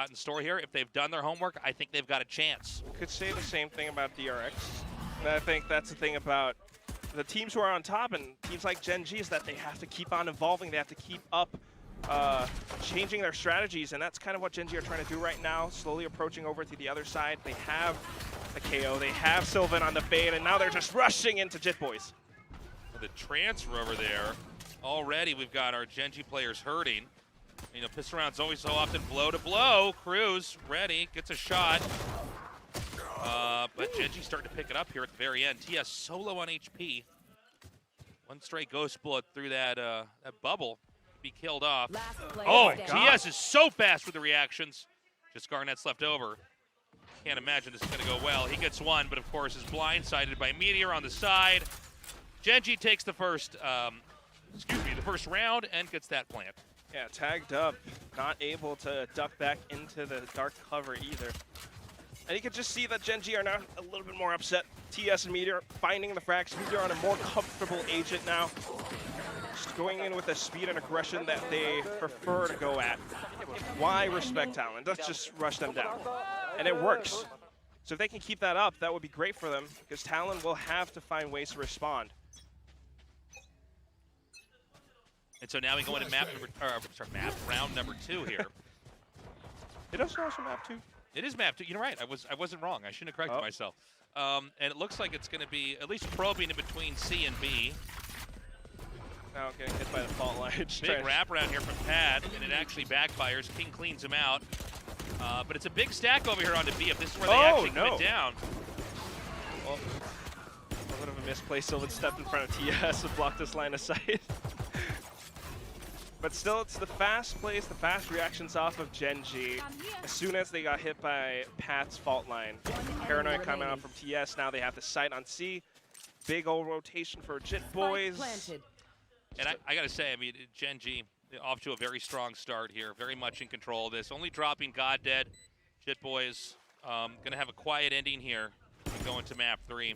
got in store here. If they've done their homework, I think they've got a chance. Could say the same thing about DRX. And I think that's the thing about the teams who are on top and teams like Gen G is that they have to keep on evolving. They have to keep up changing their strategies, and that's kind of what Gen G are trying to do right now, slowly approaching over to the other side. They have the KO, they have Sylvan on the fade, and now they're just rushing into Jit Boys. The transfer over there, already we've got our Gen G players hurting. You know, pistol rounds always so often blow to blow. Cruz ready, gets a shot. But Gen G starting to pick it up here at the very end. TS solo on HP. One straight ghost bullet through that that bubble. Be killed off. Oh, TS is so fast with the reactions. Just Garnett's left over. Can't imagine this is going to go well. He gets one, but of course is blindsided by Meteor on the side. Gen G takes the first, the first round and gets that plant. Yeah, tagged up, not able to duck back into the dark cover either. And you can just see that Gen G are now a little bit more upset. TS and Meteor finding the frags. Meteor on a more comfortable agent now. Just going in with the speed and aggression that they prefer to go at. Why respect Talon? Let's just rush them down. And it works. So if they can keep that up, that would be great for them, because Talon will have to find ways to respond. And so now we go into round number 2 here. It is also map 2. It is map 2. You're right. I wasn't wrong. I shouldn't have corrected myself. And it looks like it's going to be at least probing in between C and B. Now getting hit by the fault line. Big wraparound here from Pad, and it actually backfires. King cleans him out. But it's a big stack over here onto B if this is where they actually get down. Well, a little bit of a misplay. Sylvan stepped in front of TS and blocked this line of sight. But still, it's the fast plays, the fast reactions off of Gen G. As soon as they got hit by Pat's fault line. Paranoid coming out from TS. Now they have the sight on C. Big old rotation for Jit Boys. And I got to say, I mean, Gen G off to a very strong start here. Very much in control of this. Only dropping God Dead. Jit Boys going to have a quiet ending here. Going to map 3.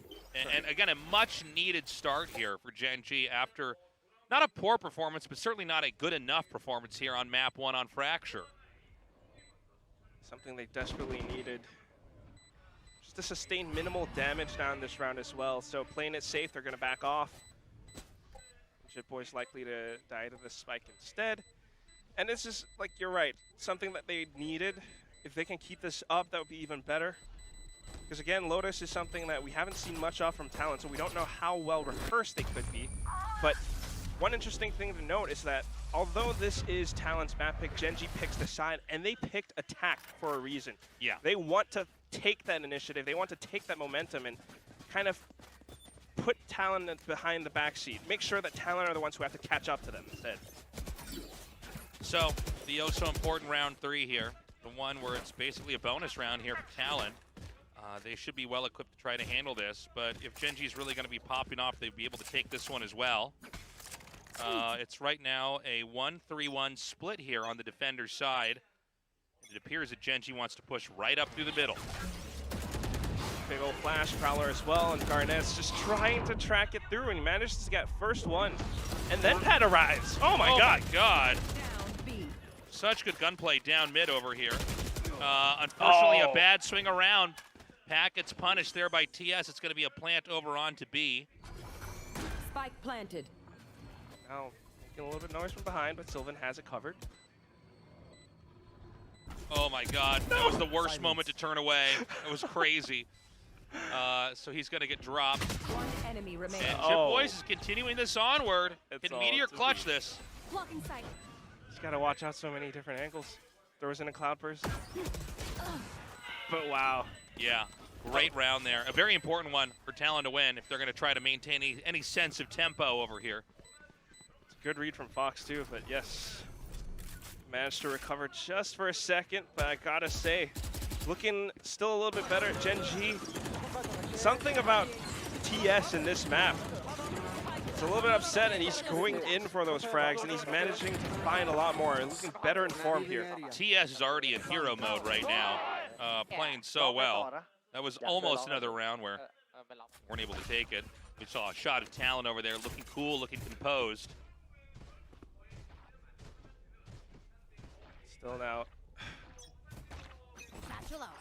And again, a much needed start here for Gen G after not a poor performance, but certainly not a good enough performance here on map 1 on Fracture. Something they desperately needed. Just to sustain minimal damage down this round as well. So playing it safe, they're going to back off. Jit Boys likely to die to the spike instead. And this is, like, you're right, something that they needed. If they can keep this up, that would be even better. Because again, Lotus is something that we haven't seen much of from Talon, so we don't know how well rehearsed they could be. But one interesting thing to note is that although this is Talon's map pick, Gen G picks the side, and they picked attack for a reason. Yeah. They want to take that initiative, they want to take that momentum and kind of put Talon behind the backseat. Make sure that Talon are the ones who have to catch up to them instead. So, the oh-so-important round 3 here. The one where it's basically a bonus round here for Talon. They should be well equipped to try to handle this, but if Gen G is really going to be popping off, they'd be able to take this one as well. It's right now a 1-3-1 split here on the defender's side. It appears that Gen G wants to push right up through the middle. Big old flash prowler as well, and Garnett's just trying to track it through, and he manages to get first one. And then Pat arrives. Oh my god. My god. Such good gunplay down mid over here. Unfortunately, a bad swing around. Pat gets punished there by TS. It's going to be a plant over onto B. Spike planted. Now making a little bit of noise from behind, but Sylvan has it covered. Oh my god, that was the worst moment to turn away. It was crazy. So he's going to get dropped. One enemy remains. And Jit Boys is continuing this onward. Can Meteor clutch this? Blocking sight. Just got to watch out so many different angles. Throws in a cloud burst. But wow. Yeah, great round there. A very important one for Talon to win if they're going to try to maintain any sense of tempo over here. It's a good read from Fox too, but yes. Managed to recover just for a second, but I gotta say, looking still a little bit better at Gen G. Something about TS in this map. He's a little bit upset, and he's going in for those frags, and he's managing to find a lot more, and looking better in form here. TS is already in hero mode right now, playing so well. That was almost another round where weren't able to take it. We saw a shot of Talon over there, looking cool, looking composed. Still now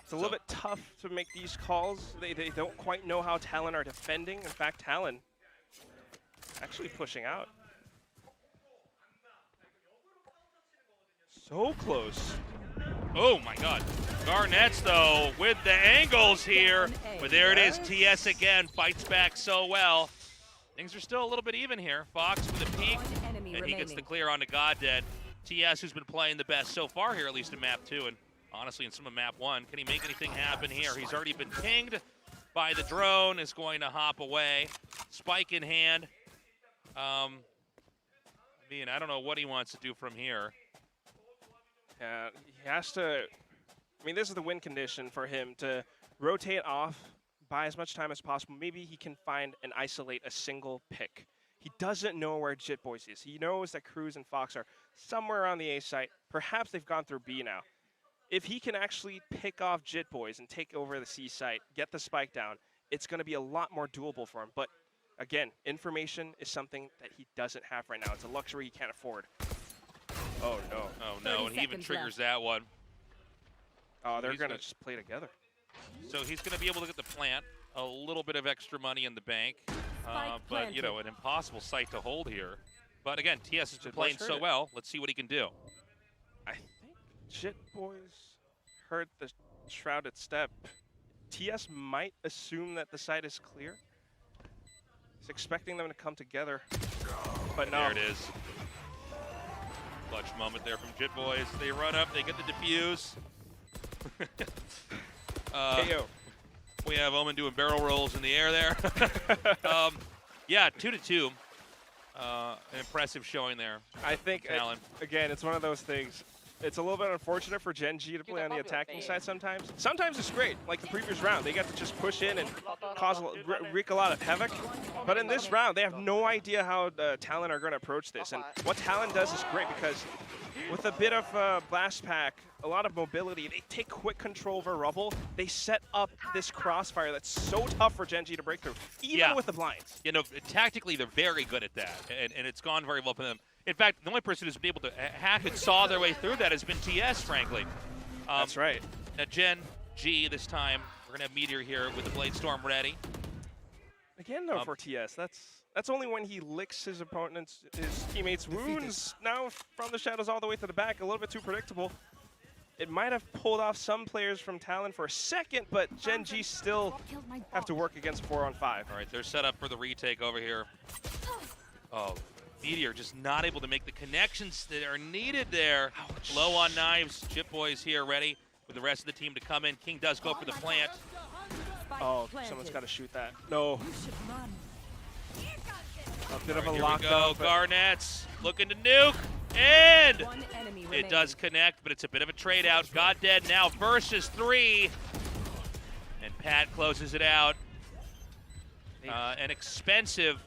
It's a little bit tough to make these calls. They don't quite know how Talon are defending. In fact, Talon actually pushing out. So close. Oh my God. Garnett's though with the angles here. But there it is. TS again fights back so well. Things are still a little bit even here. Fox with a peek. And he gets the clear onto Goddead. TS, who's been playing the best so far here, at least in map 2, and honestly in some of map 1. Can he make anything happen here? He's already been pinged by the drone, is going to hop away. Spike in hand. I mean, I don't know what he wants to do from here. Yeah, he has to, I mean, this is the win condition for him to rotate off, buy as much time as possible. Maybe he can find and isolate a single pick. He doesn't know where Jitboys is. He knows that Cruz and Fox are somewhere on the A site. Perhaps they've gone through B now. If he can actually pick off Jitboys and take over the C site, get the spike down, it's going to be a lot more doable for him. But again, information is something that he doesn't have right now. It's a luxury he can't afford. Oh no. Oh no, and he even triggers that one. Oh, they're going to just play together. So he's going to be able to get the plant, a little bit of extra money in the bank. But, you know, an impossible site to hold here. But again, TS has been playing so well. Let's see what he can do. I think Jitboys heard the shrouded step. TS might assume that the site is clear. He's expecting them to come together, but no. There it is. Clutch moment there from Jitboys. They run up, they get the defuse. KO. We have Omen doing barrel rolls in the air there. Yeah, 2-2. An impressive showing there. I think, again, it's one of those things. It's a little bit unfortunate for Gen G to play on the attacking side sometimes. Sometimes it's great, like the previous round. They get to just push in and wreak a lot of havoc. But in this round, they have no idea how Talon are going to approach this. And what Talon does is great because with a bit of blast pack, a lot of mobility, they take quick control over rubble. They set up this crossfire that's so tough for Gen G to break through, even with the blinds. You know, tactically, they're very good at that, and it's gone very well for them. In fact, the only person who's been able to hack and saw their way through that has been TS, frankly. That's right. Now, Gen G this time, we're going to have Meteor here with the Blade Storm ready. Again, though, for TS, that's only when he licks his opponent's, his teammates' wounds. Now, from the shadows all the way to the back, a little bit too predictable. It might have pulled off some players from Talon for a second, but Gen G still have to work against 4-on-5. All right, they're set up for the retake over here. Oh, Meteor just not able to make the connections that are needed there. Ouch. Low on knives. Jitboys here ready with the rest of the team to come in. King does go for the plant. Oh, someone's got to shoot that. No. A bit of a Here we lockdown. go. Garnett's looking to nuke. And it does connect, but it's a bit of a trade out. Goddead now versus 3. And Pat closes it out. An expensive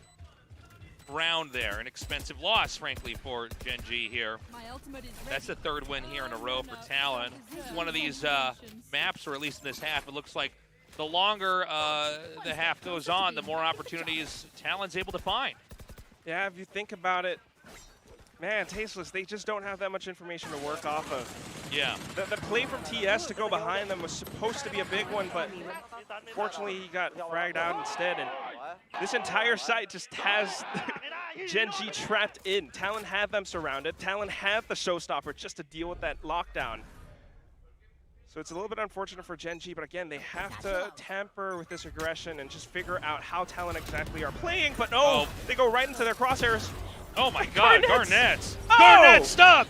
round there. An expensive loss, frankly, for Gen G here. That's the 3rd win here in a row for Talon. It's one of these maps, or at least in this half, it looks like the longer the half goes on, the more opportunities Talon's able to find. Yeah, if you think about it, man, Tasteless, they just don't have that much information to work off of. Yeah. The play from TS to go behind them was supposed to be a big one, but fortunately he got fragged out instead. And this entire site just has Gen G trapped in. Talon had them surrounded. Talon had the showstopper just to deal with that lockdown. So it's a little bit unfortunate for Gen G, but again, they have to tamper with this aggression and just figure out how Talon exactly are playing. But no, they go right into their crosshairs. Oh my God, Garnett's! Oh! Garnett, stop!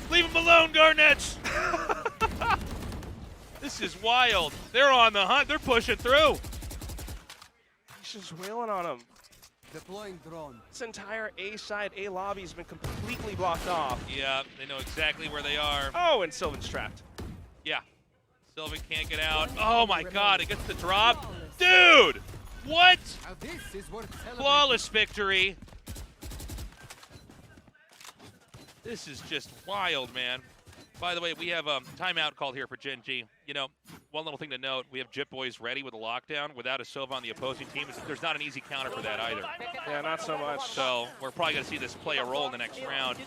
Leave him alone, Garnett's! This is wild. They're on the hunt. They're pushing through. He's just wailing on him. Deploying drone. This entire A side, A lobby has been completely blocked off. Yeah, they know exactly where they are. Oh, and Sylvan's trapped. Yeah. Sylvan can't get out. Oh my God, it gets the drop. Dude! What? Now this is worth celebrating. Flawless victory. This is just wild, man. By the way, we have a timeout called here for Gen G. You know, one little thing to note, we have Jitboys ready with a lockdown. Without a Sylvan on the opposing team, there's not an easy counter for that either. Yeah, not so much. So we're probably going to see this play a role in the next round.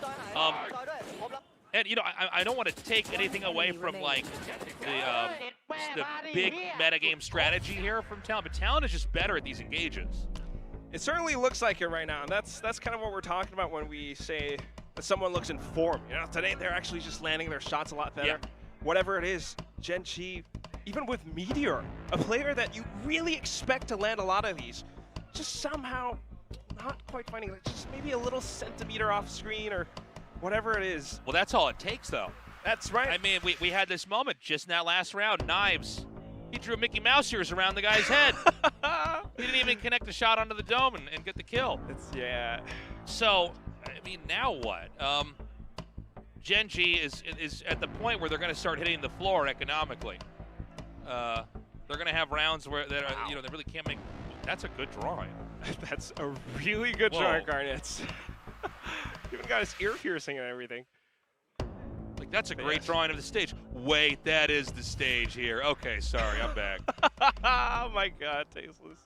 And, you know, I don't want to take anything away from, like, the big metagame strategy here from Talon, but Talon is just better at these engages. It certainly looks like it right now, and that's kind of what we're talking about when we say that someone looks in form. You know, today they're actually just landing their shots a lot better. Yeah. Whatever it is, Gen G, even with Meteor, a player that you really expect to land a lot of these, just somehow not quite finding, like, just maybe a little centimeter off screen or whatever it is. Well, that's all it takes, though. That's right. I mean, we had this moment just in that last round. Knives, he drew Mickey Mouse ears around the guy's head. He didn't even connect the shot onto the dome and get the kill. Yeah. So, I mean, now what? Gen G is at the point where they're going to start hitting the floor economically. They're going to have rounds where they really can't make. That's a good drawing. That's a really good drawing, Garnets. Even got his ear piercing and everything. Like, that's a great drawing of the stage. Wait, that is the stage here. Okay, sorry, I'm back. Oh my God, tasteless.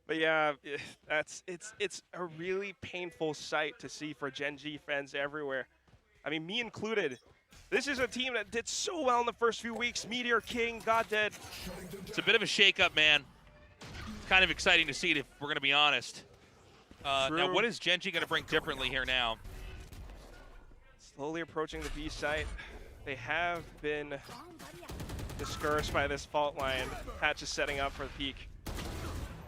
But yeah, it's a really painful sight to see for Gen G fans everywhere. I mean, me included. This is a team that did so well in the first few weeks. Meteor, King, God Dead. It's a bit of a shakeup, man. It's kind of exciting to see it, if we're going to be honest. Now, what is Gen G going to bring differently here now? Slowly approaching the B site. They have been discouraged by this fault line. Patch is setting up for the peak.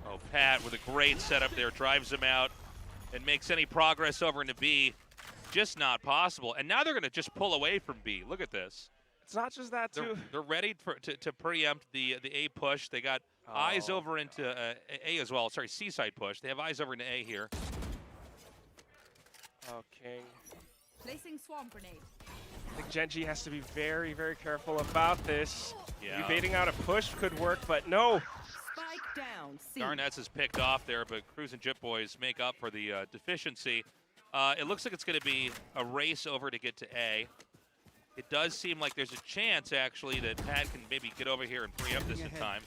Oh, Pat with a great setup there, drives him out and makes any progress over into B just not possible. And now they're going to just pull away from B. Look at this. It's not just that, too. They're ready to preempt the A push. They got eyes over into A as well. Sorry, C side push. They have eyes over into A here. Oh, King. Placing swarm grenade. I think Gen G has to be very, very careful about this. Yeah. Baiting out a push could work, but no. Spike down. C. Garnets is picked off there, but Cruz and Jip Boys make up for the deficiency. It looks like it's going to be a race over to get to A. It does seem like there's a chance, actually, that Pat can maybe get over here and free up this in time.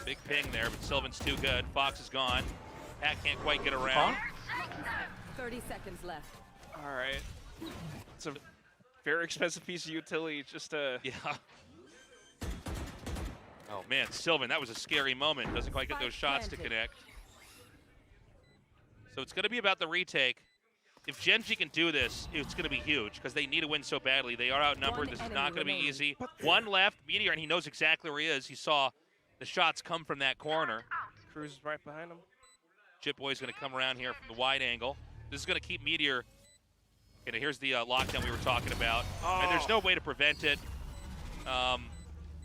Big ping there, but Sylvan's too good. Fox is gone. Pat can't quite get around. 30 seconds left. All right. It's a very expensive piece of utility just to... Yeah. Oh, man, Sylvan, that was a scary moment. Doesn't quite get those shots to connect. So it's going to be about the retake. If Gen G can do this, it's going to be huge because they need to win so badly. They are outnumbered. This is not going to be easy. One left, Meteor, and he knows exactly where he is. He saw the shots come from that corner. Cruz is right behind him. Jip Boy's going to come around here from the wide angle. This is going to keep Meteor. Okay, here's the lockdown we were talking about. And there's no way to prevent it.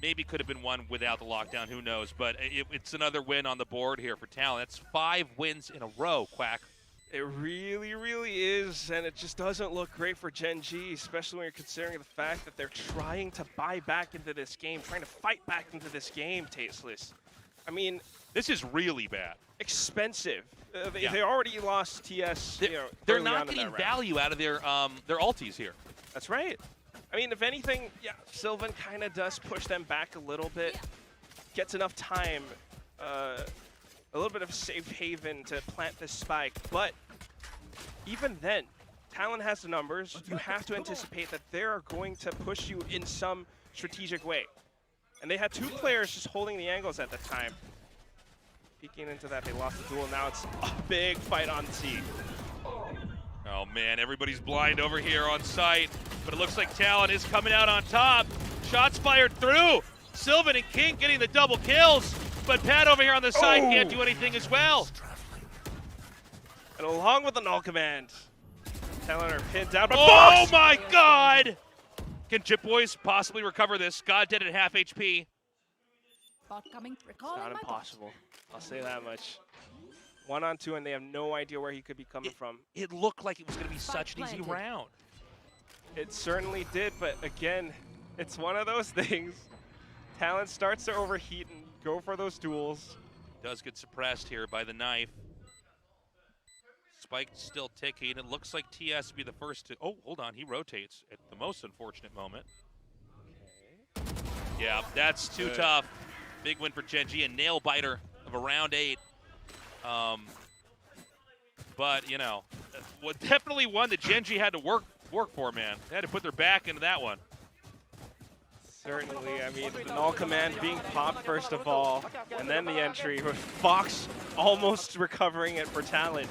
Maybe could have been won without the lockdown. Who knows? But it's another win on the board here for Talon. That's 5 wins in a row, Quack. It really, really is, and it just doesn't look great for Gen G, especially when you're considering the fact that they're trying to buy back into this game, trying to fight back into this game, Tasteless. I mean, this is really bad. Expensive. They already lost TS. They're not getting value out of their ultis here. That's right. I mean, if anything, yeah, Sylvan kind of does push them back a little bit, gets enough time, a little bit of a safe haven to plant this spike, but even then, Talon has the numbers. You have to anticipate that they're going to push you in some strategic way. And they had 2 players just holding the angles at the time. Peeking into that, they lost the duel. Now it's a big fight on C. Oh man, everybody's blind over here on site, but it looks like Talon is coming out on top. Shots fired through. Sylvan and King getting the double kills, but Pat over here on the side can't do anything as well. And along with the null command, Talon are pinned down, but oh my God! Can Jip Boys possibly recover this? God Dead at half HP. It's not impossible. I'll say that much. 1-on-2, and they have no idea where he could be coming from. It looked like it was going to be such an easy round. It certainly did, but again, it's one of those things. Talon starts to overheat and go for those duels. Does get suppressed here by the knife. Spike still ticking. It looks like TS will be the first to... Oh, hold on. He rotates at the most unfortunate moment. Okay. Yeah, that's too tough. Big win for Gen G, a nail-biter of a round 8. But, you know, was definitely one that Gen G had to work for, man. They had to put their back into that one. Certainly, I mean, the null command being popped first of all, and then the entry with Fox almost recovering it for Talon.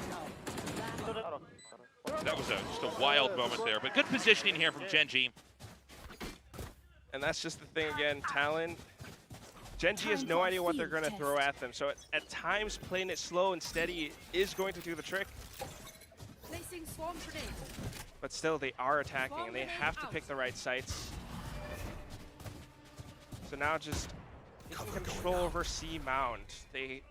That was just a wild moment there, but good positioning here from Gen G. And that's just the thing again, Talon, Gen G has no idea what they're going to throw at them, so at times playing it slow and steady is going to do the trick. Placing swarm grenade. But still, they are attacking, and they have to pick the right sites. So now just control over C Mound. They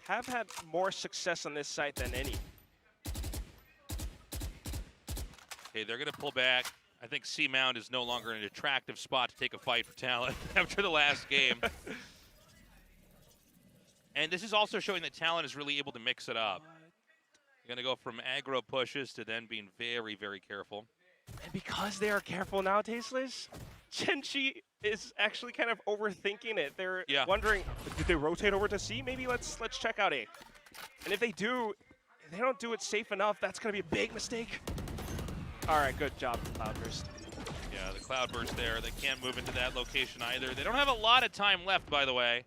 have had more success on this site than any. Okay, they're going to pull back. I think C Mound is no longer an attractive spot to take a fight for Talon after the last game. And this is also showing that Talon is really able to mix it up. You're going to go from aggro pushes to then being very, very careful. And because they are careful now, Tasteless, Gen G is actually kind of overthinking it. They're wondering, did they rotate over to C? Maybe let's check out A. And if they do, if they don't do it safe enough, that's going to be a big mistake. All right, good job, Cloudburst. Yeah, the Cloudburst there. They can't move into that location either. They don't have a lot of time left, by the way.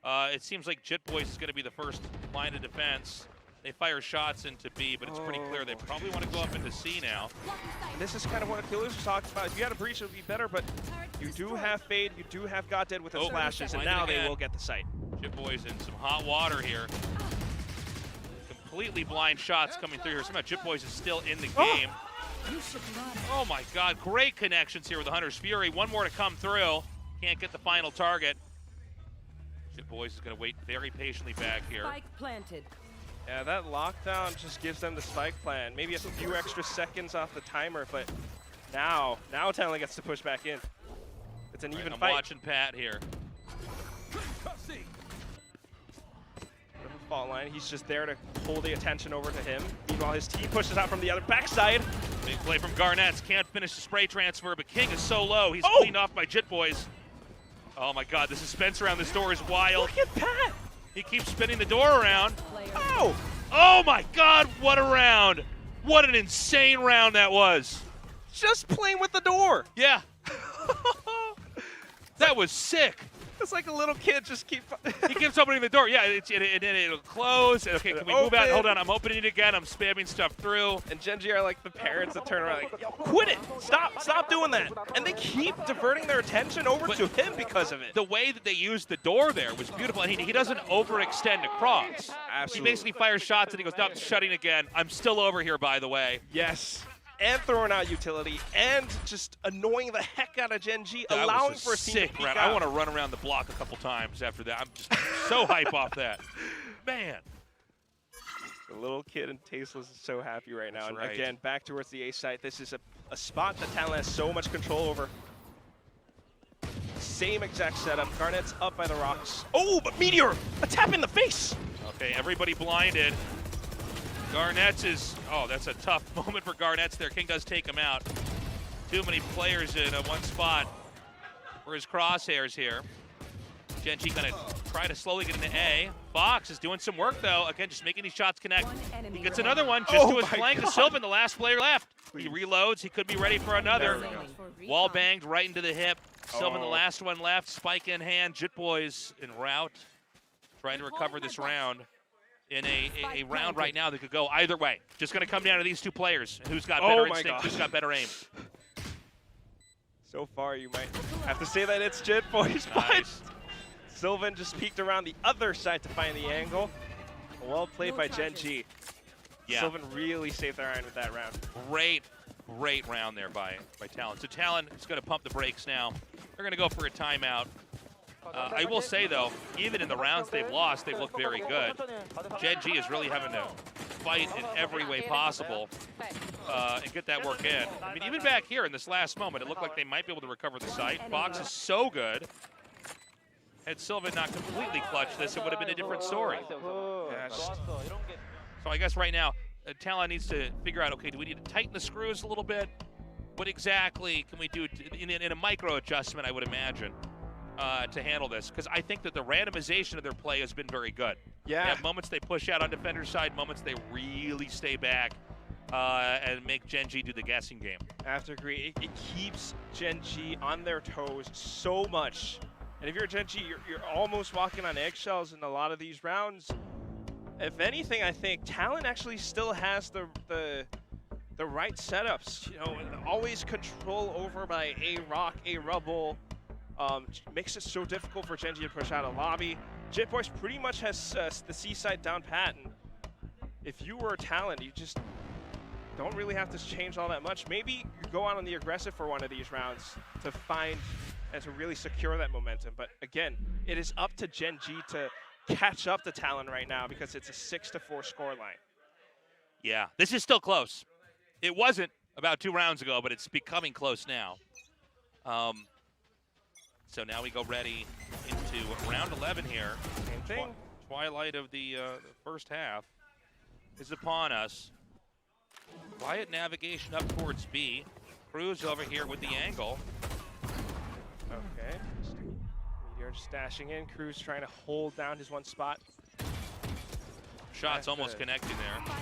It seems like Jit Boys is going to be the first line of defense. They fire shots into B, but it's pretty clear they probably want to go up into C now. And this is kind of what Achilles was talking about. If you had a breach, it would be better, but you do have Fade, you do have God Dead with his flashes, and now they will get the site. Jit Boys in some hot water here. Completely blind shots coming through here. Somehow Jit Boys is still in the game. Oh my God, great connections here with the Hunter's Fury. One more to come through. Can't get the final target. Jit Boys is going to wait very patiently back here. Spike planted. Yeah, that lockdown just gives them the spike plan. Maybe a few extra seconds off the timer, but now Talon gets to push back in. It's an even fight. I'm watching Pat here. Fault line, he's just there to pull the attention over to him. Meanwhile, his team pushes out from the other backside. Big play from Garnets. Can't finish the spray transfer, but King is so low. He's cleaned off by Jit Boys. Oh my God, the suspense around this door is wild. Look at Pat. He keeps spinning the door around. Oh! Oh my God, what a round. What an insane round that was. Just playing with the door. Yeah. That was sick. It's like a little kid just He keeps opening the door. Yeah, and then it'll close. Okay, can we move out? Hold on, I'm opening it again. I'm spamming stuff through. And Gen G are like the parents that turn around like, quit it! Stop doing that! And they keep diverting their attention over to him because of it. The way that they used the door there was beautiful. And he doesn't overextend across. Absolutely. He basically fires shots and he goes, no, shutting again. I'm still over here, by the way. Yes. And throwing out utility, and just annoying the heck out of Gen G, allowing for a sick round. I want to run around the block a couple times after that. I'm just so hype off that. Man. The little kid in Tasteless is so happy right now. That's and right. again, back towards the A site. This is a spot that Talon has so much control over. Same exact setup. Garnet's up by the rocks. Oh, but Meteor! A tap in the face! Okay, everybody blinded. Garnets is, that's a tough moment for Garnets there. King does take him out. Too many players in one spot for his crosshairs here. Gen G gonna try to slowly get into A. Fox is doing some work though. Again, just making these shots connect. He gets another one just to his flank to Sylvan, the last player left. He reloads, he could be ready for another. Wall banged right into the hip. Sylvan, the last one left. Spike in hand, Jit Boys en route. Trying to recover this round. In a round right now that could go either way. Just going to come down to these two players. Who's got better instinct, who's got better aim. So far, you might have to say that it's Jit Boys, but Sylvan just peeked around the other side to find the angle. Well played by Gen G. Yeah. Sylvan really saved their iron with that round. Great round there by Talon. So Talon is going to pump the brakes now. They're going to go for a timeout. I will say, though, even in the rounds they've lost, they've looked very good. Gen G is really having to fight in every way possible and get that work in. I mean, even back here in this last moment, it looked like they might be able to recover the site. Fox is so good. Had Sylvan not completely clutched this, it would have been a different story. So I guess right now, Talon needs to figure out, okay, do we need to tighten the screws a little bit? What exactly can we do in a micro adjustment, I would imagine? To handle this, because I think that the randomization of their play has been very good. Yeah. They have moments they push out on defender's side, moments they really stay back and make Gen G do the guessing game. I have to agree. It keeps Gen G on their toes so much. And if you're Gen G, you're almost walking on eggshells in a lot of these rounds. If anything, I think Talon actually still has the right setups. You know, always control over by a rock, a rubble. Makes it so difficult for Gen G to push out a lobby. JitBoys pretty much has the seaside down pat. And if you were Talon, you just don't really have to change all that much. Maybe you go out on the aggressive for one of these rounds to find and to really secure that momentum. But again, it is up to Gen G to catch up to Talon right now because it's a 6-4 scoreline. Yeah, this is still close. It wasn't about 2 rounds ago, but it's becoming close now. So now we go ready into round 11 here. Same thing. Twilight of the first half is upon us. Quiet navigation up towards B. Cruz over here with the angle. Okay. Meteor just dashing in. Cruz trying to hold down his one spot. Shots almost connecting there.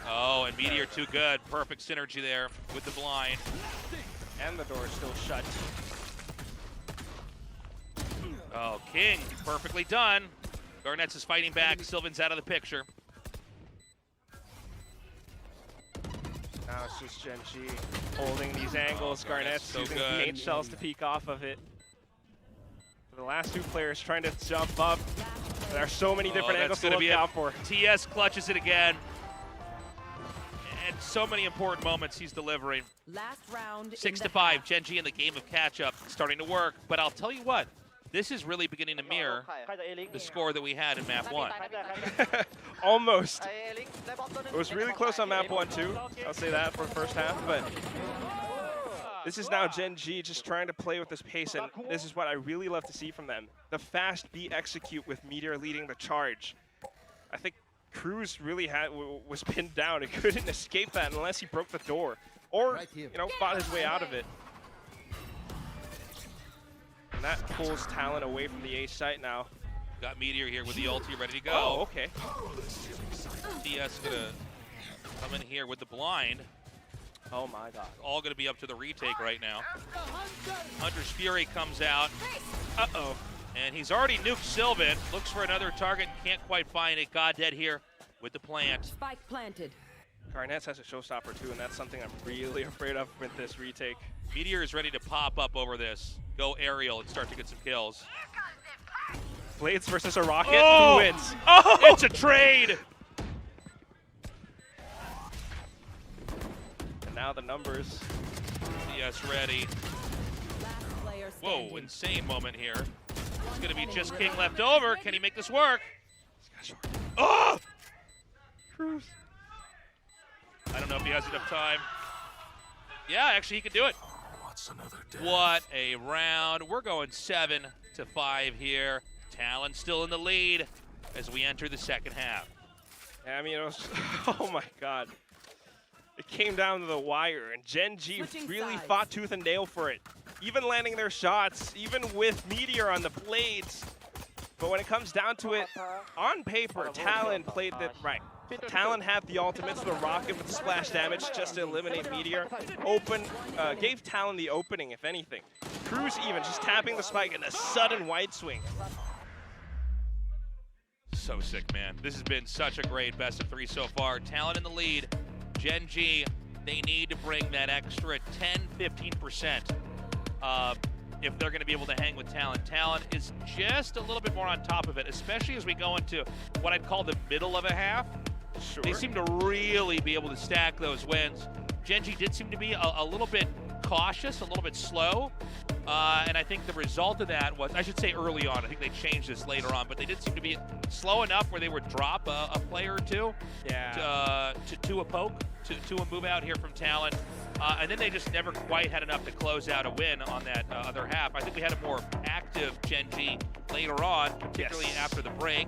Oh, and Meteor too good. Perfect synergy there with the blind. And the door is still shut. Oh, King, perfectly done. Garnets is fighting back. Sylvan's out of the picture. Now it's just Gen G holding these angles. Garnet's so using good. paint shells to peek off of it. The last 2 players trying to jump up. There are so many different angles to look out for. TS clutches it again. And so many important moments he's delivering. Last round. 6-5, Gen G in the game of catch-up, starting to work. But I'll tell you what, this is really beginning to mirror the score that we had in map 1. Almost. It was really close on map 1 too. I'll say that for the first half, but this is now Gen G just trying to play with this pace, and this is what I really love to see from them. The fast B execute with Meteor leading the charge. I think Cruz really was pinned down and couldn't escape that unless he broke the door or fought his way out of it. And that pulls Talon away from the A site now. Got Meteor here with the ulti ready to go. Oh, okay. TS gonna come in here with the blind. Oh my god. All gonna be up to the retake right now. Hunter's Fury comes out. Uh-oh. And he's already nuked Sylvan. Looks for another target, can't quite find it. God dead here with the plant. Spike planted. Garnets has a showstopper too, and that's something I'm really afraid of with this retake. Meteor is ready to pop up over this. Go aerial and start to get some kills. Blades versus a rocket. Oh! Who wins? Oh! It's a trade! And now the numbers. TS ready. Last player Whoa, standing. insane moment here. It's gonna be just King left over. Can he make this work? Oh! Cruz. I don't know if he has enough time. Yeah, actually he can do it. What a round. We're going 7-5 here. Talon still in the lead as we enter the second half. Yeah, I mean, it was, oh my god. It came down to the wire, and Gen G really fought tooth and nail for it. Even landing their shots, even with Meteor on the blades. But when it comes down to it, on paper, Talon played it right. Talon had the ultimates, the rocket with the splash damage just to eliminate Meteor. Gave Talon the opening, if anything. Cruz even just tapping the spike and a sudden wide swing. So sick, man. This has been such a great best of 3 so far. Talon in the lead. Gen G, they need to bring that extra 10-15% if they're going to be able to hang with Talon. Talon is just a little bit more on top of it, especially as we go into what I'd call the middle of a half. Sure. They seem to really be able to stack those wins. Gen G did seem to be a little bit cautious, a little bit slow, and I think the result of that was, I should say early on, I think they changed this later on, but they did seem to be slow enough where they would drop a player or two to a poke, to a move out here from Talon, and then they just never quite had enough to close out a win on that other half. I think we had a more active Gen G later on, particularly after the break.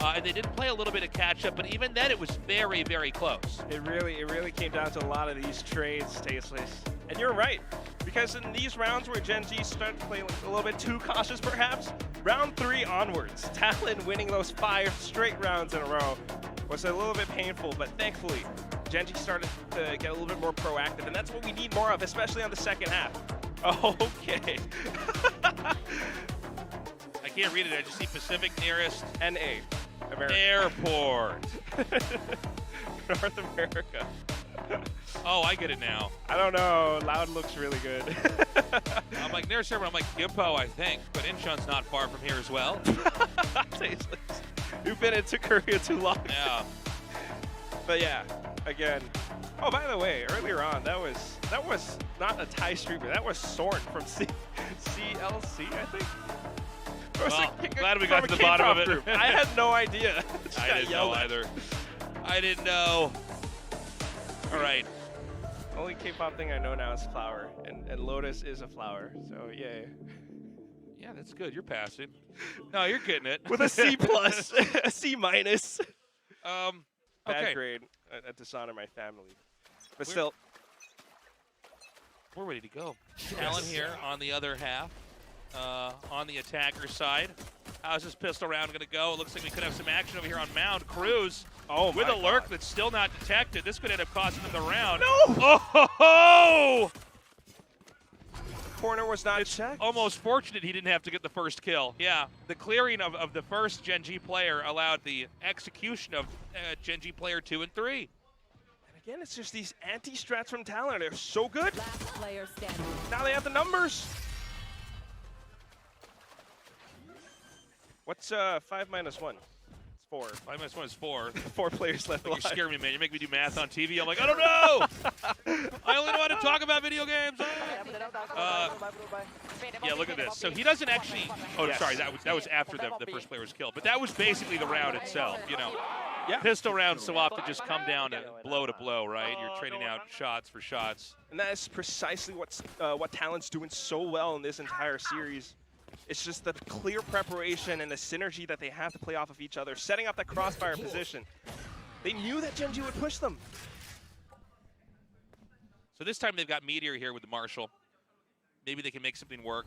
And they did play a little bit of catch-up, but even then it was very, very close. It really came down to a lot of these trades, Tasteless. And you're right, because in these rounds where Gen G started playing a little bit too cautious perhaps, round 3 onwards, Talon winning those 5 straight rounds in a row was a little bit painful, but thankfully, Gen G started to get a little bit more proactive, and that's what we need more of, especially on the second half. Okay. I can't read it. I just see Pacific nearest NA. America. airport. North America. Oh, I get it now. I don't know. Loud looks really good. I'm like, nearest airport. I'm like, Gimpo, I think. But Incheon's not far from here as well. Tasteless. You've been into Korea too long. Yeah. But yeah, again. Oh, by the way, earlier on, that was not a Thai streamer. That was Sorn from CLC, I think. Well, glad we got to the bottom of it. Group. I had no idea. I didn't know either. I didn't know. All right. Only K-pop thing I know now is flower, and Lotus is a flower. So yay. Yeah, that's good. You're passing. No, you're getting it. With a C+, a C-. Bad Okay. grade. I dishonor my family. But still. We're ready to go. Talon here on the other half, on the attacker side. How's this pistol round going to go? It looks like we could have some action over here on Mound. Cruz with a lurk that's still not detected. This could end up costing them the round. No! Oh! Ho, ho! Corner was not checked. Almost fortunate he didn't have to get the first kill. Yeah, the clearing of the first Gen G player allowed the execution of Gen G player 2 and 3. And again, it's just these anti-strats from Talon. They're so good. Last player standing. Now they have the numbers. What's 5 minus 1? It's 4. 5 minus 1 is 4. 4 players left You're alive. scaring me, man. You make me do math on TV. I'm like, I don't know. I only know how to talk about video games. Yeah, look at this. So he doesn't actually. Oh, Yes. sorry. That was after the first player was killed. But that was basically the round itself. You know, Yeah. pistol rounds so often just come down to blow, right? You're trading out shots for shots. And that is precisely what Talon's doing so well in this entire series. It's just the clear preparation and the synergy that they have to play off of each other, setting up that crossfire position. They knew that Gen G would push them. So this time they've got Meteor here with the Marshall. Maybe they can make something work.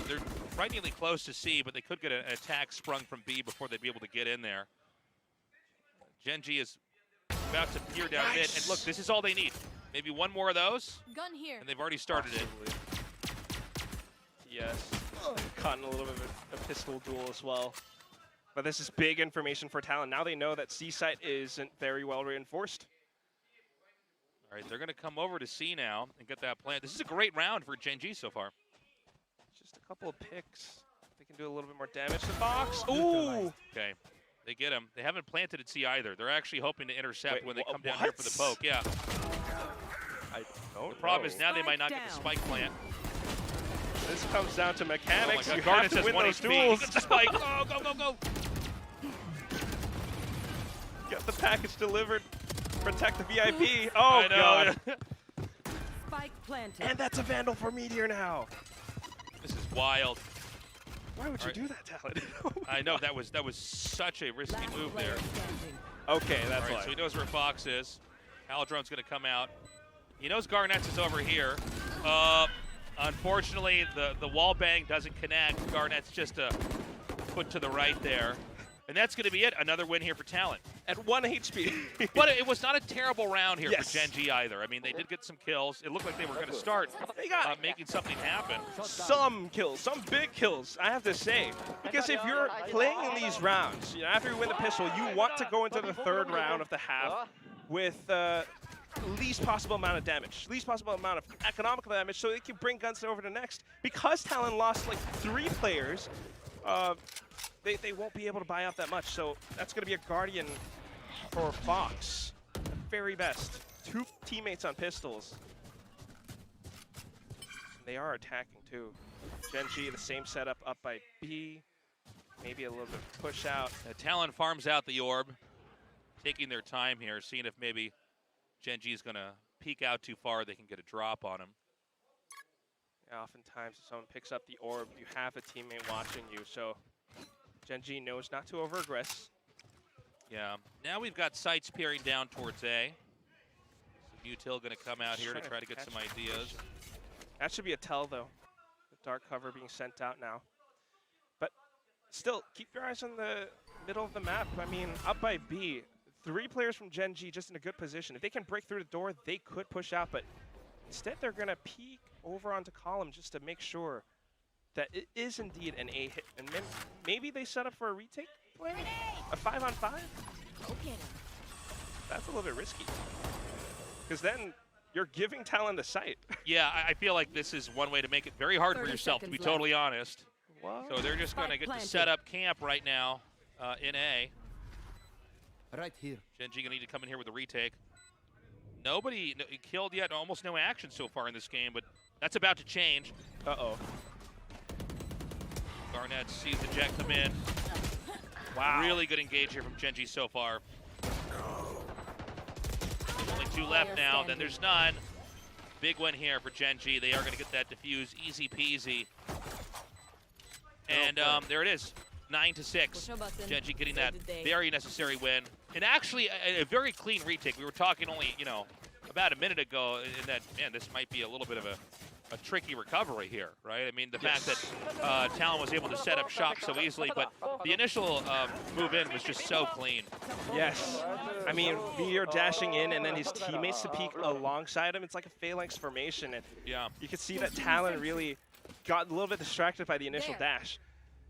They're frighteningly close to C, but they could get an attack sprung from B before they'd be able to get in there. Gen G is about to peer down mid, and look, this is all they need. Maybe one more of those, Gun here. and they've already started it. Yes. Caught in a little bit of a pistol duel as well. But this is big information for Talon. Now they know that C site isn't very well reinforced. All right, they're going to come over to C now and get that plant. This is a great round for Gen G so far. Just a couple of picks. They can do a little bit more damage to Fox. Ooh! Okay, they get him. They haven't planted at C either. They're actually hoping to intercept Wait, when they come down here for the poke. Yeah. I don't The problem know. is now they might not get the Spike spike plant. This comes down to Oh my mechanics. God, You Garnet have to says win 1 those HP. duels. He gets the spike. Oh, go. Get the package delivered. Protect the VIP. Oh, I know. God. Spike planted. And that's a Vandal for Meteor now. This is wild. Why would you All right. do that, Talon? Oh my I know, God. that was such a risky Last move player there. standing. Okay, that's All right, why. so he knows where Fox is. Halidron's going to come out. He knows Garnet's is over here. Unfortunately, the wall bang doesn't connect. Garnet's just a foot to the right there. And that's going to be it. Another win here for Talon. At 1 HP. But it was not a terrible round here Yes. for Gen G either. I mean, they did get some kills. It looked like they were going to start They got making something happen. some kills, some big kills, I have to say. Because if you're playing in these rounds, you know, after you win the pistol, you want to go into the third round of the half with least possible amount of damage, least possible amount of economical damage, so they can bring guns over to next. Because Talon lost like 3 players, they won't be able to buy out that much. So that's going to be a Guardian for Fox. The very best. 2 teammates on pistols. They are attacking too. Gen G, the same setup, up by B. Maybe a little bit of push out. Talon farms out the orb, taking their time here, seeing if maybe Gen G is going to peek out too far. They can get a drop on him. Yeah, oftentimes, if someone picks up the orb, you have a teammate watching you. So Gen G knows not to over-aggress. Yeah. Now we've got sights peering down towards A. So Util going to come out here to try to get some ideas. That should be a tell, though. The dark cover being sent out now. But Still, keep your eyes on the middle of the map. I mean, up by B, 3 players from Gen G just in a good position. If they can break through the door, they could push out, but instead they're going to peek over onto column just to make sure that it is indeed an A hit. And then maybe they set up for a retake play? A 5-on-5? That's a little bit risky. Because then you're giving Talon the sight. Yeah, I feel like this is one way to make it very hard for 30 yourself, to be seconds totally honest. What? So they're just going to Spike get to planted. set up camp right now in A. Right here. Gen G going to need to come in here with a retake. Nobody killed yet, almost no action so far in this game, but that's about to change. Uh-oh. Garnett sees the jet come in. Wow. Really good engage here from Gen G so far. There's only 2 left now, then there's none. Big win here for Gen G. They are going to get that defuse easy peasy. And there it is, 9-6. Gen G getting that very necessary win. And actually a very clean retake. We were talking only, you know, about a minute ago in that, man, this might be a little bit of a tricky recovery here, right? I mean, the fact that Talon was able to set up shop so easily, but the initial move in was just so clean. Yes. I mean, Meteor dashing in and then his teammates to peek alongside him. It's like a phalanx formation. And Yeah. you can see that Talon really got a little bit distracted by the initial dash.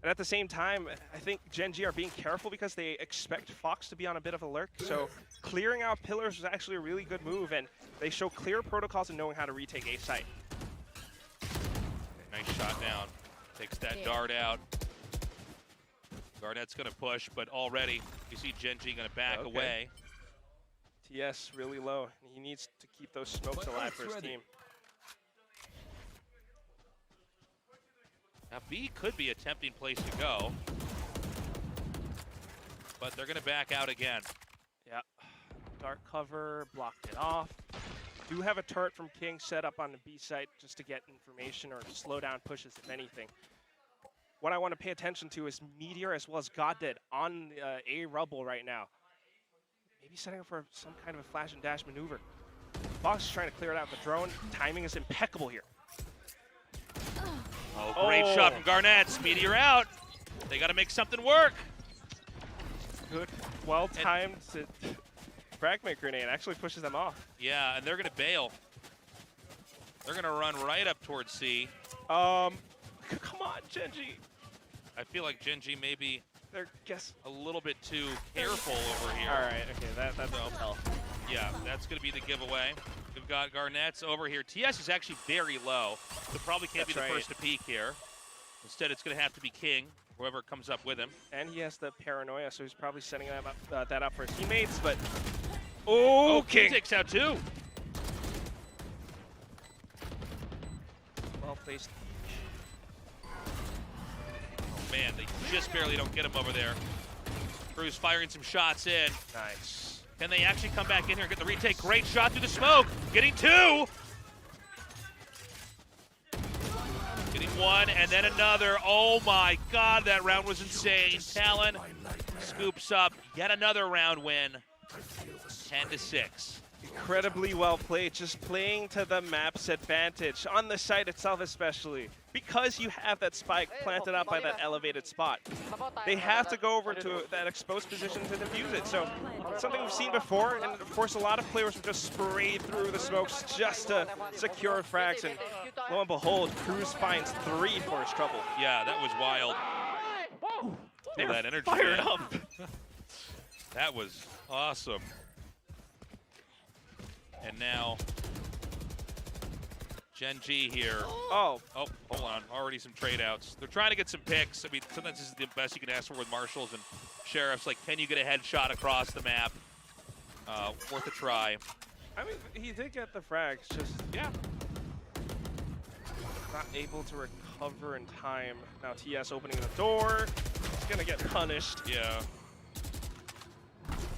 And at the same time, I think Gen G are being careful because they expect Fox to be on a bit of a lurk. So clearing out pillars was actually a really good move, and they show clear protocols and knowing how to retake A site. Nice shot down. Takes that dart out. Garnett's going to push, but already you see Gen G going to back away. TS really low. He needs to keep those smokes alive for his team. Now B could be a tempting place to go, but they're going to back out again. Yeah. Dark cover, blocked it off. Do have a turret from King set up on the B site just to get information or slow down pushes, if anything. What I want to pay attention to is Meteor as well as Goddead on A rubble right now. Maybe setting up for some kind of a flash and dash maneuver. Fox is trying to clear it out with the drone. Timing is impeccable here. Oh, great shot from Garnett. Meteor out. They got to make something work. Good, well-timed fragment grenade. Actually pushes them off. Yeah, and they're going to bail. They're going to run right up towards C. Come on, Gen G. I feel like Gen G may be They're a little bit too careful over here. All right, okay, that's a tell. Yeah, that's going to be the giveaway. We've got Garnett's over here. TS is actually very low, so probably can't be the first to peek here. Instead, it's going to have to be King, whoever comes up with him. And he has the paranoia, so he's probably setting that up for his teammates, but... Oh, King King! takes out 2. Well placed. Oh, man, they just barely don't get him over there. Cruz firing some shots in. Nice. Can they actually come back in here and get the retake? Great shot through the smoke. Getting 2. Getting 1 and then another. Oh my God, that round was insane. Talon scoops up yet another round win. 10-6. Incredibly well played, just playing to the map's advantage, on the site itself especially. Because you have that spike planted out by that elevated spot. They have to go over to that exposed position to defuse it. So it's something we've seen before, and of course a lot of players will just spray through the smokes just to secure frags, and lo and behold, Cruz finds 3 for his trouble. Yeah, that was wild. They That energy, fired man. up. That was awesome. And now, Gen G here. Oh, Oh, hold on. Already some trade outs. They're trying to get some picks. I mean, sometimes this is the best you can ask for with marshals and sheriffs. Like, can you get a headshot across the map? Worth a try. I mean, he did get the frags, just Yeah. not able to recover in time. Now TS opening the door. He's gonna get punished. Yeah.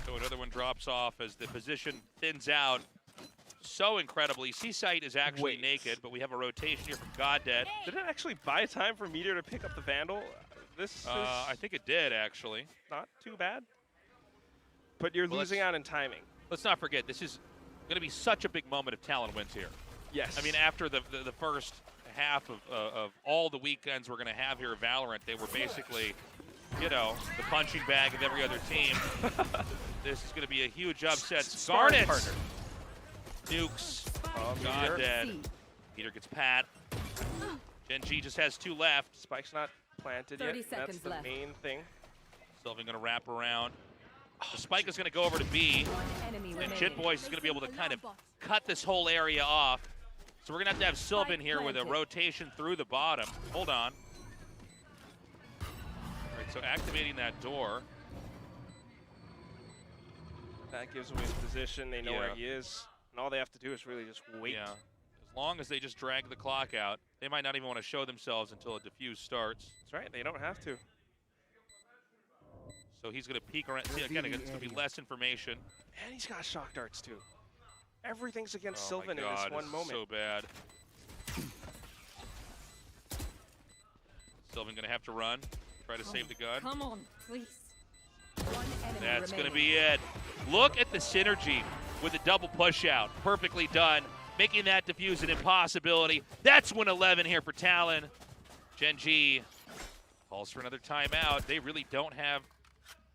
So another one drops off as the position thins out so incredibly. C-Site is actually naked, but we have a rotation here from Goddead. Did it actually buy time for Meteor to pick up the Vandal? This is I think it did, actually. not too bad. But you're Well, losing out in timing. Let's not forget, this is going to be such a big moment if Talon wins here. Yes. I mean, after the first half of all the weekends we're going to have here at Valorant, they were basically you know, the punching bag of every other team. This is going to be a huge upset. Garnet nukes. Oh, God Meteor. dead. Peter gets pat. Gen G just has 2 left. Spike's not planted 30 yet. That's seconds the left. main thing. Sylvan going to wrap around. The Spike is going to go over to B. One enemy And remaining. Jit Boys is going to be able to kind of cut this whole area off. So we're going to have Sylvan here with a rotation through the bottom. Hold on. All right, so activating that door. That gives away his position. They know where Yeah. he is. And all they have to do is really just wait. Yeah. As long as they just drag the clock out, they might not even want to show themselves until a diffuse starts. That's right. They don't have to. So he's going to peek around. See, again, it's going to be less information. And he's got shock darts, too. Everything's against Oh Sylvan my in God, this one this is moment. so bad. Sylvan going to have to run, try to save the gun. Come on, please. One enemy That's going to remaining. be it. Look at the synergy with the double push out. Perfectly done, making that defuse an impossibility. That's win 11 here for Talon. Gen G calls for another timeout. They really don't have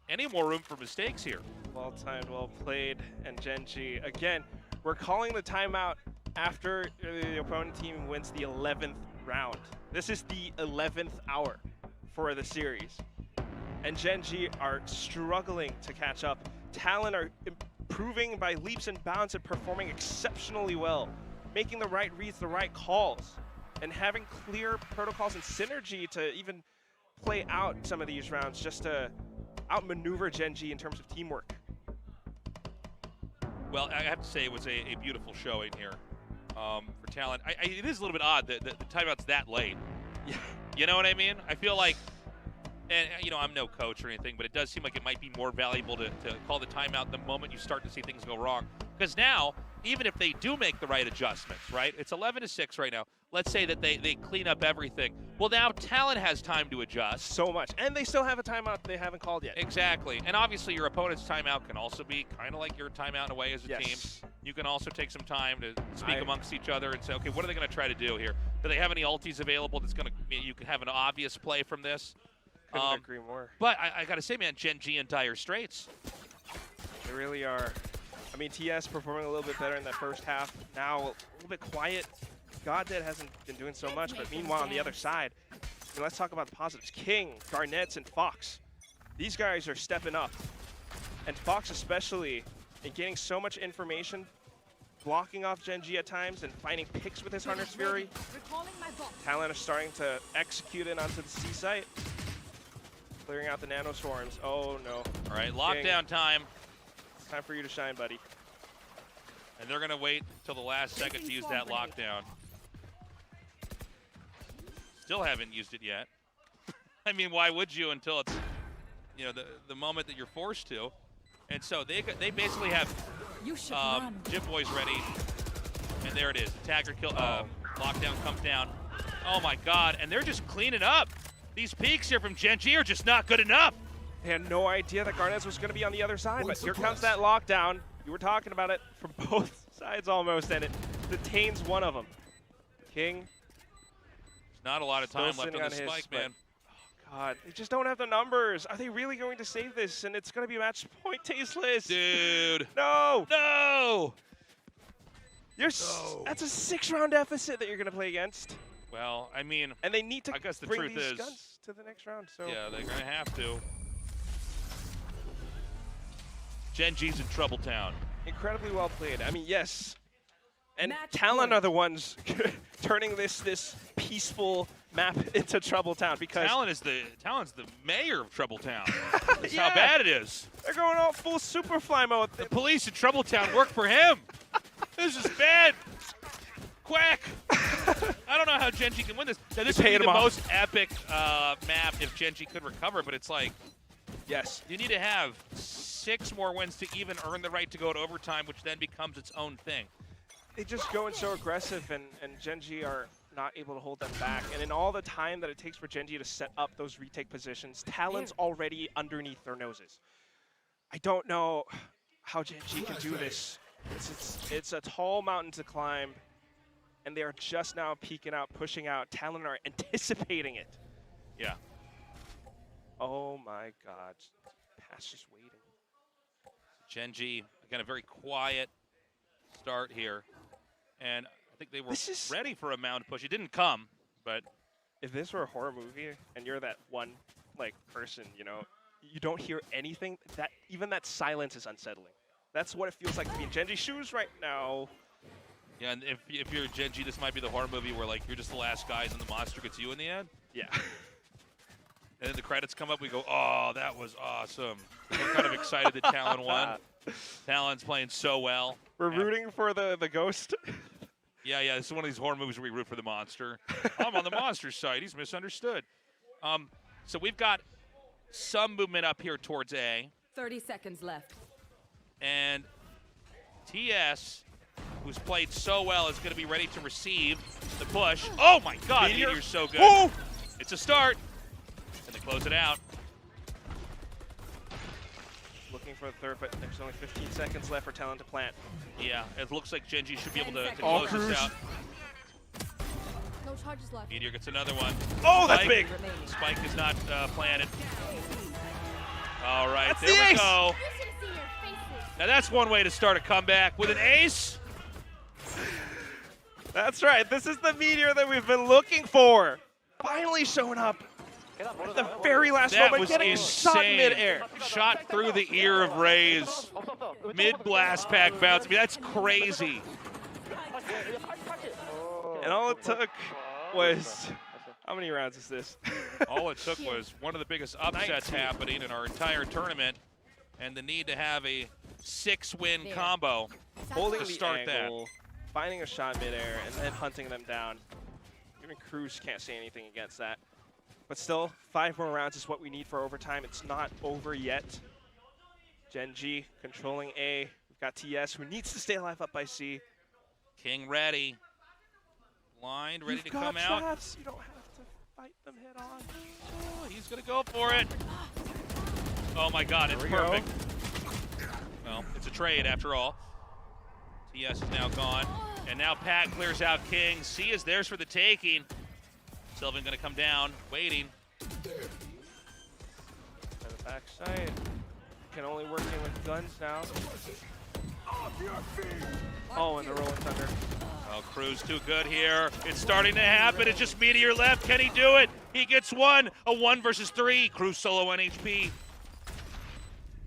any more room for mistakes here. Well timed, well played, and Gen G. Again, we're calling the timeout after the opponent team wins the 11th round. This is the 11th hour for the series. And Gen G are struggling to catch up. Talon are improving by leaps and bounds and performing exceptionally well, making the right reads, the right calls, and having clear protocols and synergy to even play out some of these rounds just to outmaneuver Gen G in terms of teamwork. Well, I have to say it was a beautiful showing here for Talon. It is a little bit odd that the timeout's that late. Yeah. You know what I mean? I feel like, and you know, I'm no coach or anything, but it does seem like it might be more valuable to call the timeout the moment you start to see things go wrong. Because now, even if they do make the right adjustments, right? It's 11-6 right now. Let's say that they clean up everything. Well, now Talon has time to adjust. So much. And they still have a timeout they haven't called yet. Exactly. And obviously your opponent's timeout can also be kind of like your timeout in a way as a Yes. team. You can also take some time to speak amongst each other and say, okay, what are they going to try to do here? Do they have any ultis available that's going to, you can have an obvious play from this? Couldn't agree more. But I got to say, man, Gen G in dire straits. They really are. I mean, TS performing a little bit better in that first half. Now a little bit quiet. Goddead hasn't been doing so much, but meanwhile on the other side, I mean, let's talk about the positives. King, Garnets, and Fox. These guys are stepping up. And Fox especially, in getting so much information, blocking off Gen G at times and finding picks with his Hunter's Fury. Talon is starting to execute it onto the C site. Clearing out the nano swarms. Oh no. All right, lockdown time. Time for you to shine, buddy. And they're going to wait until the last second to use that lockdown. Still haven't used it yet. I mean, why would you until it's, you know, the moment that you're forced to? And so they basically have Jit Boys ready. And there it is. Attacker kill. Lockdown comes down. Oh my God! And they're just cleaning up. These peaks here from Gen G are just not good enough. They had no idea that Garnets was going to be on the other side, but here comes that lockdown. You were talking about it from both sides almost, and it detains one of them. King. There's not a lot of time left on the spike, man. Oh God, they just don't have the numbers. Are they really going to save this? And it's going to be match point tasteless. Dude. No. No. That's a 6-round deficit that you're going to play against. Well, I mean, and they need to I guess the bring truth these is, guns to the next round. So yeah, they're going to have to. Gen G's in Trouble Town. Incredibly well played. I mean, yes. And Match Talon point. are the ones turning this peaceful map into Trouble Town because Talon's the mayor of Trouble Town. That's Yeah. how bad it is. They're going all full Superfly mode. The police in Trouble Town work for him. This is bad. Quack. I don't know how Gen G can win this. Now, this would be the most epic map if Gen G could recover, but it's like, yes, you need to have 6 more wins to even earn the right to go to overtime, which then becomes its own thing. they just go in so aggressive, and Gen G are not able to hold them back. And in all the time that it takes for Gen G to set up those retake positions, Talon's already underneath their noses. I don't know how Gen G can do this. It's a tall mountain to climb, and they are just now peeking out, pushing out. Talon are anticipating it. Yeah. Oh my God. Pass just waiting. Gen G, again, a very quiet start here. And I think they were ready for a mound push. It didn't come, but... If this were a horror movie and you're that one person, you know, you don't hear anything, even that silence is unsettling. That's what it feels like to be in Gen G's shoes right now. Yeah, and if you're Gen G, this might be the horror movie where like you're just the last guys and the monster gets you in the end. Yeah. And then the credits come up, we go, oh, that was awesome. We're kind of excited that Talon won. Talon's playing so well. We're rooting for the ghost. Yeah, this is one of these horror movies where we root for the monster. I'm on the monster's side. He's misunderstood. So we've got some movement up here towards A. 30 seconds left. And TS, who's played so well, is going to be ready to receive the push. Oh, my God. Meteor's so good. Woo! It's a start. And they close it out. Looking for the third, but there's only 15 seconds left for Talon to plant. Yeah, it looks like Gen G should be able to Oh, close this out. No charges left. Meteor gets another one. Oh, that's big. Spike is not planted. All right, That's there the we ace. go. Now that's one way to start a comeback with an ace. That's right. This is the Meteor that we've been looking for. Finally showing up at the very last That moment, was getting insane. shot midair. Shot through the ear of Raze. Mid-blast pack bounce. I mean, that's crazy. And all it took was, how many rounds is this? All it took was one of the biggest upsets 19. happening in our entire tournament, and the need to have a 6-win combo Holding to the start angle, finding a shot midair, and then hunting them down. Even Cruz can't say anything against that. But still, 5 more rounds is what we need for overtime. It's not over yet. Gen G controlling A. We've got TS, who needs to stay alive up by C. King ready. Blind, ready to come You've got out. traps. You don't have to fight them head on. Oh, he's going to go for it. Oh, my God, it's There we perfect. Well, it's a trade after all. TS is now gone. And now Pat clears out King. C is theirs for the taking. Sylvan going to come down, waiting. To the backside. Can only work in with guns now. Oh, and the Rolling Thunder. Oh, Cruz too good here. It's starting to happen. It's just Meteor left. Can he do it? He gets one. A 1 versus 3. Cruz solo on HP.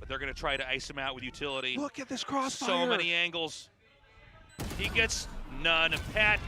But they're going to try to ice him out with utility. Look at this crossfire. So many angles. He gets none. Pat